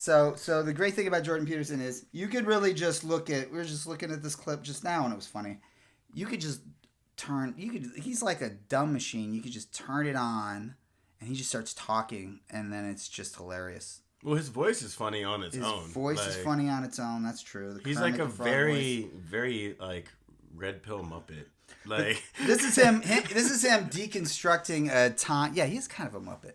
So the great thing about Jordan Peterson is you could really just look at. We were just looking at this clip just now, and it was funny. You could just turn. You could. He's like a dumb machine. You could just turn it on, and he just starts talking, and then it's just hilarious. Well, his voice is funny on its own. His voice is funny on its own. That's true. He's like a very like red pill Muppet. Like this is him. This is him deconstructing a Tom. Yeah, he's kind of a Muppet.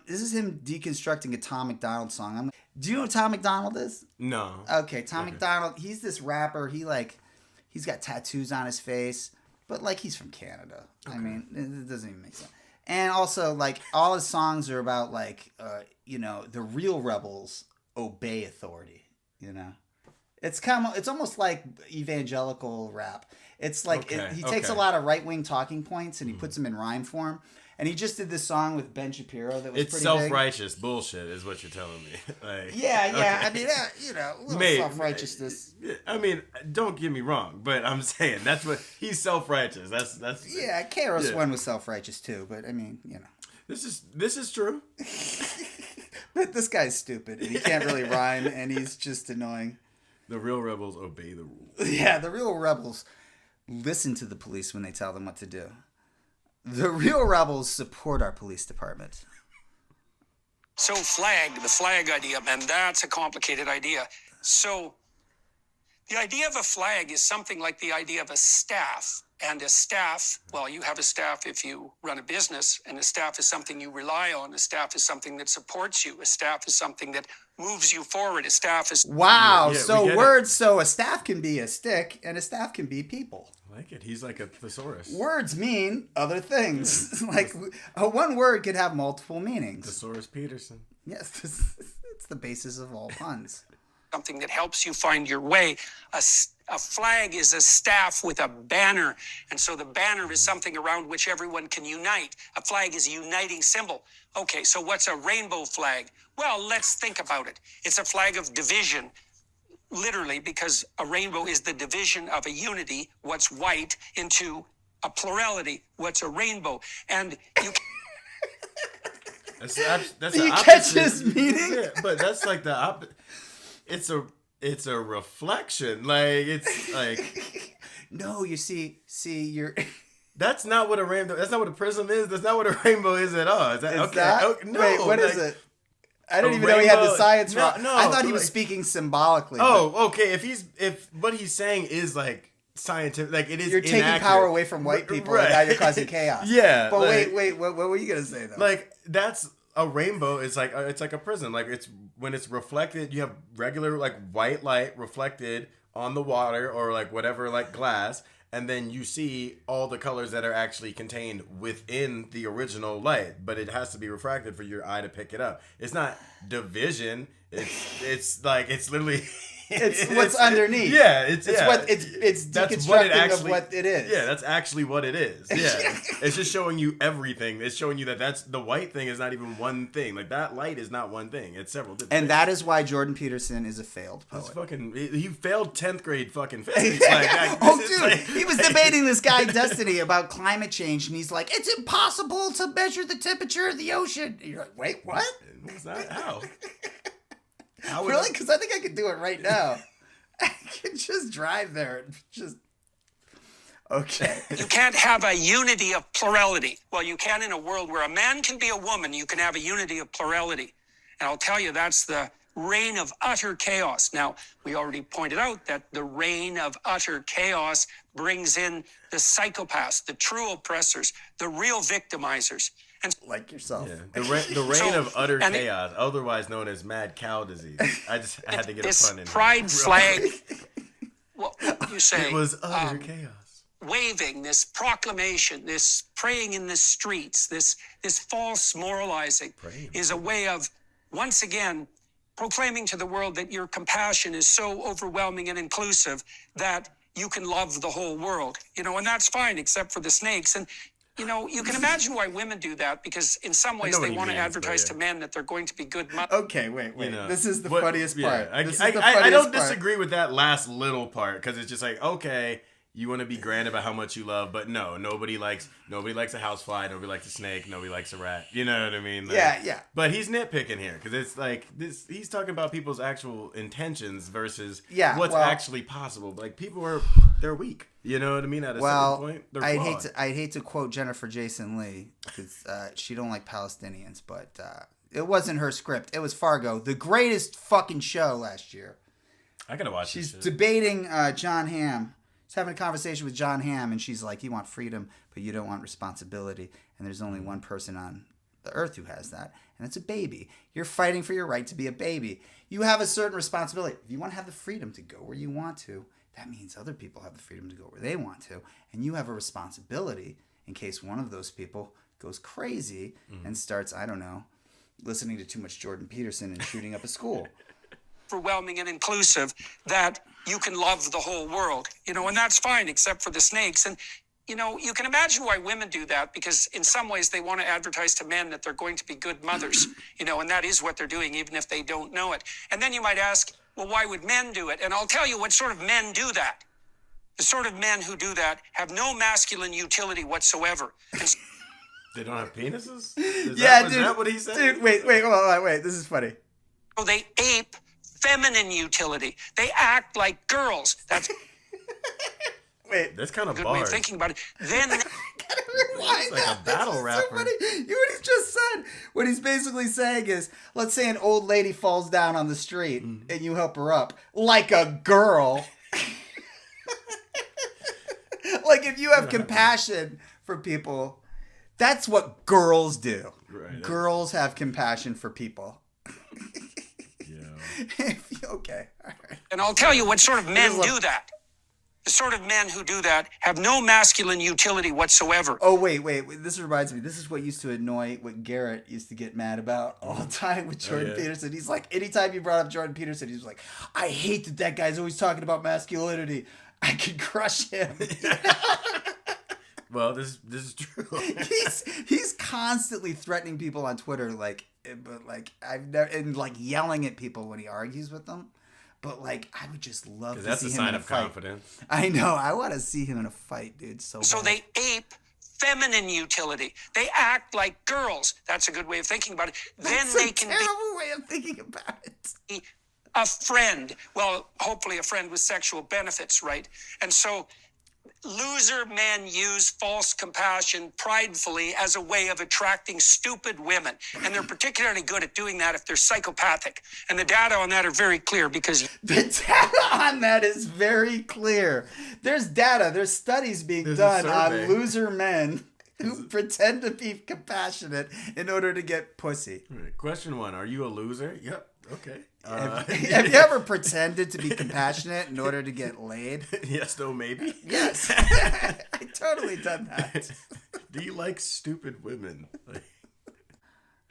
This is him deconstructing a Tom McDonald song. Do you know what Tom McDonald is? No. Okay, Tom McDonald. He's this rapper. He's got tattoos on his face, but like he's from Canada. Okay. I mean, it doesn't even make sense. And also, like all his songs are about like, the real rebels obey authority. You know, it's almost like evangelical rap. It's like he takes a lot of right-wing talking points and he puts them in rhyme form. And he just did this song with Ben Shapiro that was it's pretty self-righteous bullshit, is what you're telling me. Like, yeah. Okay. I mean, a little self-righteousness. I mean, don't get me wrong, but I'm saying that's what he's self-righteous. That's. Yeah, KRS One was self-righteous too, but I mean, This is true. But this guy's stupid and he can't really rhyme, and he's just annoying. The real rebels obey the rules. Yeah, the real rebels listen to the police when they tell them what to do. The real rebels support our police department. So the flag idea, man, that's a complicated idea. So the idea of a flag is something like the idea of a staff. And a staff, well, you have a staff if you run a business, and a staff is something you rely on. A staff is something that supports you. A staff is something that moves you forward. A staff is... Wow, so a staff can be a stick, and a staff can be people. I like it. He's like a thesaurus. Words mean other things. Like, one word could have multiple meanings. Thesaurus Peterson. Yes, it's the basis of all puns. Something that helps you find your way. A flag is a staff with a banner, and so the banner is something around which everyone can unite. A flag is a uniting symbol. Okay, so what's a rainbow flag? Well, let's think about it. It's a flag of division, literally, because a rainbow is the division of a unity, what's white, into a plurality, what's a rainbow. And you... That's Do you catch his meaning? Yeah, but that's like the opposite. It's a reflection. Like, it's like... No, you see, you're... That's not what a rainbow... That's not what a prism is. That's not what a rainbow is at all. Is that okay? That? Okay, no. Wait, what is it? I didn't even know he had the science wrong. No, I thought he was speaking symbolically. Oh, okay. If what he's saying is like scientific, like it is. You're taking inaccurate. Power away from white people, right? And now you're causing chaos. Yeah. But like, wait. What were you gonna say though? Like that's a rainbow. It's like a prism. Like it's when it's reflected. You have regular like white light reflected on the water or like whatever like glass. And then you see all the colors that are actually contained within the original light, but it has to be refracted for your eye to pick it up. It's not division. It's like it's literally it's what's underneath. Yeah, it's deconstructing of what it is. Yeah, that's actually what it is. Yeah, it's just showing you everything. It's showing you that's the white thing is not even one thing. Like that light is not one thing. It's several different. And things. that is why Jordan Peterson is a failed poet. He failed 10th grade fucking physics. Like, he was debating this guy Destiny about climate change, and he's like, "It's impossible to measure the temperature of the ocean." And you're like, "Wait, what?" It's not how. Really? Because I think I could do it right now. I can just drive there and just... Okay. You can't have a unity of plurality. Well, you can in a world where a man can be a woman. You can have a unity of plurality. And I'll tell you, that's the reign of utter chaos. Now, we already pointed out that the reign of utter chaos brings in the psychopaths, the true oppressors, the real victimizers. And like yourself. Yeah. The reign of utter chaos, otherwise known as mad cow disease. I had to get a pun in. This pride flag, what you say? It was utter chaos. Waving, this proclamation, this praying in the streets, this false moralizing is a way of, once again, proclaiming to the world that your compassion is so overwhelming and inclusive that you can love the whole world. And that's fine, except for the snakes. And you can imagine why women do that, because in some ways they want to advertise to men that they're going to be good mothers. Okay, wait. This is the funniest part. I don't disagree with that last little part, because it's just like, okay, you want to be grand about how much you love, but no, nobody likes a housefly, nobody likes a snake, nobody likes a rat. You know what I mean? Like, yeah. But he's nitpicking here because it's like this. He's talking about people's actual intentions versus what's actually possible. Like they're weak. You know what I mean? At a certain point, they're flawed. I'd hate to quote Jennifer Jason Leigh because she don't like Palestinians, but it wasn't her script. It was Fargo, the greatest fucking show last year. I gotta watch. She's debating John Hamm. She's having a conversation with John Hamm, and she's like, "You want freedom, but you don't want responsibility." And there's only one person on the earth who has that, and it's a baby. You're fighting for your right to be a baby. You have a certain responsibility. If you want to have the freedom to go where you want to, that means other people have the freedom to go where they want to, and you have a responsibility in case one of those people goes crazy and starts, I don't know, listening to too much Jordan Peterson and shooting up a school. Overwhelming and inclusive that you can love the whole world, and that's fine except for the snakes. And, you can imagine why women do that because in some ways they want to advertise to men that they're going to be good mothers, and that is what they're doing even if they don't know it. And then you might ask, well, why would men do it? And I'll tell you what sort of men do that. The sort of men who do that have no masculine utility whatsoever. And they don't have penises? Dude. Is that what he said? Dude, wait, hold on, wait. This is funny. so they ape feminine utility. They act like girls. That's wait. That's kind of a good way of bars. thinking about it. Then Rewind like a battle This is rapper. So funny. You know what he just said? What he's basically saying is, let's say an old lady falls down on the street and you help her up like a girl. Like if you have compassion for people, that's what girls do. Right. Girls have compassion for people. Yeah. Okay. All right. And I'll tell you what sort of men do that. The sort of men who do that have no masculine utility whatsoever. Oh, wait. This reminds me. This is what used to annoy what Garrett used to get mad about all the time with Jordan Peterson. He's like, anytime you brought up Jordan Peterson, he's like, I hate that guy's always talking about masculinity. I could crush him. Well, this is true. he's constantly threatening people on Twitter, I've never, and yelling at people when he argues with them. But I would just love to see him in a fight. That's a sign of confidence. I know. I want to see him in a fight, dude. So bad. They ape feminine utility. They act like girls. That's a good way of thinking about it. That's then they a can terrible way of thinking about it. be a friend. Well, hopefully a friend with sexual benefits, right? And so loser men use false compassion pridefully as a way of attracting stupid women. And they're particularly good at doing that if they're psychopathic. And the data on that are very clear because... The data on that is very clear. There's data. There's studies being done on loser men who pretend to be compassionate in order to get pussy. Right. Question 1. Are you a loser? Yep. Okay. Have you ever pretended to be compassionate in order to get laid? Yes, no, maybe. Yes. I totally done that. Do you like stupid women?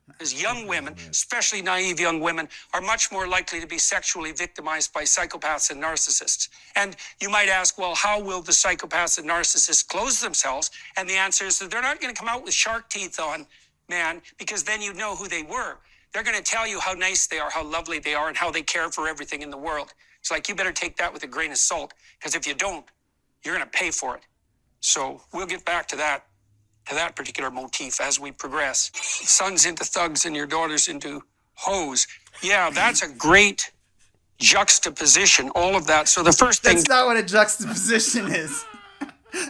Because young women, especially naive young women, are much more likely to be sexually victimized by psychopaths and narcissists. And you might ask, well, how will the psychopaths and narcissists close themselves? And the answer is that they're not going to come out with shark teeth on, man, because then you'd know who they were. They're going to tell you how nice they are, how lovely they are, and how they care for everything in the world. It's like you better take that with a grain of salt, because if you don't, you're going to pay for it. So we'll get back to that particular motif as we progress. Sons into thugs and your daughters into hoes. Yeah, that's a great juxtaposition, all of that. So the first thing... That's not what a juxtaposition is.